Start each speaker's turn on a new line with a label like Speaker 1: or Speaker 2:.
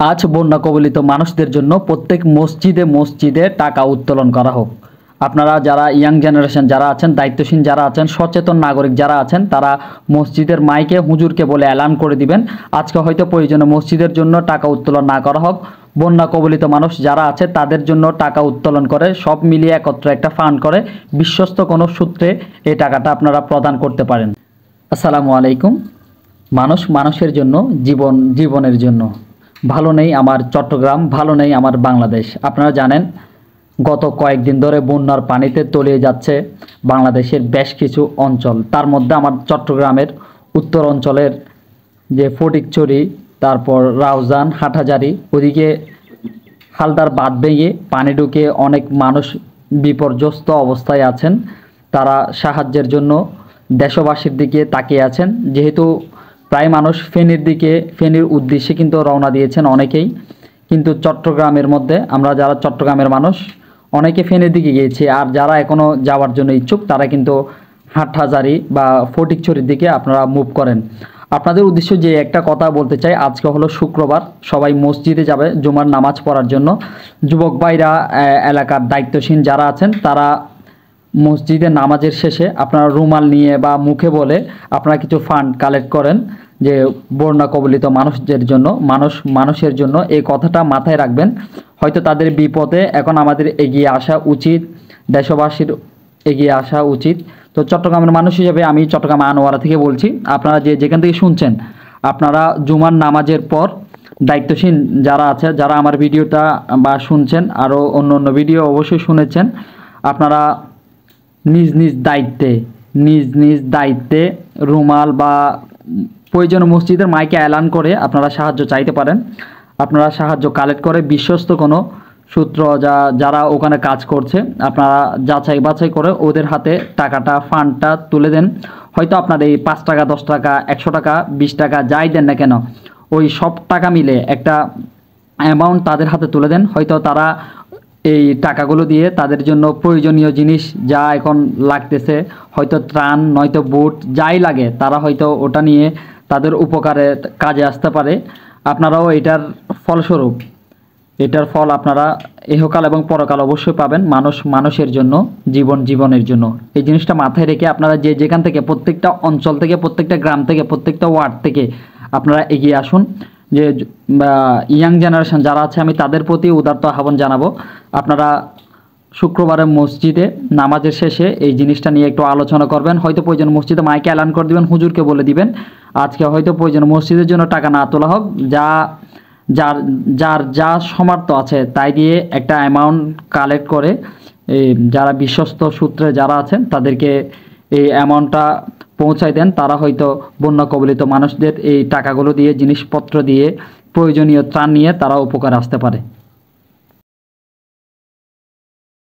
Speaker 1: আজ বন্যা কবলিত মানুষদের জন্য প্রত্যেক মসজিদে মসজিদে টাকা উত্তোলন করা হোক। আপনারা যারা ইয়াং জেনারেশন যারা আছেন, দায়িত্বশীল যারা আছেন, সচেতন নাগরিক যারা আছেন, তারা মসজিদের মাইকে হুজুরকে বলে এলান করে দিবেন আজকে হয়তো প্রয়োজনে মসজিদের জন্য টাকা উত্তোলন না করা হোক। বন্যা কবলিত মানুষ যারা আছে তাদের জন্য টাকা উত্তোলন করে সব মিলিয়ে একত্রে একটা ফান্ড করে বিশ্বস্ত কোনো সূত্রে এই টাকাটা আপনারা প্রদান করতে পারেন। আসসালামু আলাইকুম। মানুষ মানুষের জন্য, জীবন জীবনের জন্য। ভালো নেই আমার চট্টগ্রাম, ভালো নেই আমার বাংলাদেশ। আপনারা জানেন গত কয়েকদিন ধরে বন্যার পানিতে তলিয়ে যাচ্ছে বাংলাদেশের বেশ কিছু অঞ্চল। তার মধ্যে আমার চট্টগ্রামের উত্তর অঞ্চলের যে ফটিকছড়ি, তারপর রাউজান, হাটহাজারী, ওদিকে হালদার বাঁধ ভেঙে পানি ঢুকে অনেক মানুষ বিপর্যস্ত অবস্থায় আছেন। তারা সাহায্যের জন্য দেশবাসীর দিকে তাকিয়ে আছেন। যেহেতু প্রায় মানুষ ফেনীর উদ্দেশ্যে কিন্তু রওনা দিয়েছেন অনেকেই, কিন্তু চট্টগ্রামের মধ্যে আমরা যারা চট্টগ্রামের মানুষ অনেকে ফেনীর দিকে গিয়েছি, আর যারা এখনও যাওয়ার জন্য ইচ্ছুক তারা কিন্তু হাটহাজারী বা ফটিকছড়ির দিকে আপনারা মুভ করেন। আপনাদের উদ্দেশ্য যে একটা কথা বলতে চাই, আজকে হলো শুক্রবার, সবাই মসজিদে যাবে জুমার নামাজ পড়ার জন্য। যুবক ভাইরা, এলাকার দায়িত্বশীল যারা আছেন তারা মসজিদে নামাজের শেষে আপনারা রুমাল নিয়ে বা মুখে বলে আপনারা কিছু ফান্ড কালেক্ট করেন যে বন্যা কবলিত মানুষদের জন্য, মানুষের জন্য। এই কথাটা মাথায় রাখবেন। হয়তো তাদের বিপদে এখন আমাদের এগিয়ে আসা উচিত, দেশবাসীর এগিয়ে আসা উচিত। তো চট্টগ্রামের মানুষ হিসেবে আমি চট্টগ্রাম আনোয়ারা থেকে বলছি, আপনারা যেখান থেকে শুনছেন, আপনারা জুমার নামাজের পর দায়িত্বশীল যারা আছে, যারা আমার ভিডিওটা বা শুনছেন, আরও অন্য ভিডিও অবশ্যই শুনেছেন, আপনারা নিজ নিজ দায়িত্বে রুমাল বা প্রয়োজন মসজিদের মাইকে এলান করে আপনারা সাহায্য চাইতে পারেন। আপনারা সাহায্য কালেক্ট করে বিশ্বস্ত কোনো সূত্র যারা ওখানে কাজ করছে আপনারা যাচাই বাছাই করে ওদের হাতে টাকাটা, ফান্ডটা তুলে দেন। হয়তো আপনার এই 5 টাকা, 10 টাকা, 100 টাকা, 20 টাকা যাই দেন না কেন, ওই সব টাকা মিলে একটা অ্যামাউন্ট তাদের হাতে তুলে দেন। হয়তো তারা এই টাকাগুলো দিয়ে তাদের জন্য প্রয়োজনীয় জিনিস যা এখন লাগতেছে, হয়তো ত্রাণ নয়তো বুট যাই লাগে, তারা হয়তো ওটা নিয়ে তাদের উপকারে কাজে আসতে পারে। আপনারাও এটার ফলস্বরূপ, এটার ফল আপনারা ইহকাল এবং পরকাল অবশ্যই পাবেন। মানুষের জন্য, জীবনের জন্য। এই জিনিসটা মাথায় রেখে আপনারা যেখান থেকে, প্রত্যেকটা অঞ্চল থেকে, প্রত্যেকটা গ্রাম থেকে, প্রত্যেকটা ওয়ার্ড থেকে আপনারা এগিয়ে আসুন। যে ইয়াং জেনারেশন যারা আছে আমি তাদের প্রতি উদারত আহ্বান জানাবো, আপনারা শুক্রবারে মসজিদে নামাজের শেষে এই জিনিসটা নিয়ে একটু আলোচনা করবেন। হয়তো প্রয়োজন মসজিদে মাইকে এলান করে দিবেন, হুজুরকে বলে দিবেন আজকে হয়তো প্রয়োজন মসজিদের জন্য টাকা না তোলা হোক, যার যা সামর্থ্য আছে তাই দিয়ে একটা অ্যামাউন্ট কালেক্ট করে এই যারা বিশ্বস্ত সূত্রে যারা আছেন তাদেরকে এই অ্যামাউন্টটা পৌঁছায় দেন। তারা হয়তো বন্যা কবলিত মানুষদের এই টাকাগুলো দিয়ে, জিনিসপত্র দিয়ে, প্রয়োজনীয় ত্রাণ নিয়ে তারা উপকার আসতে পারে।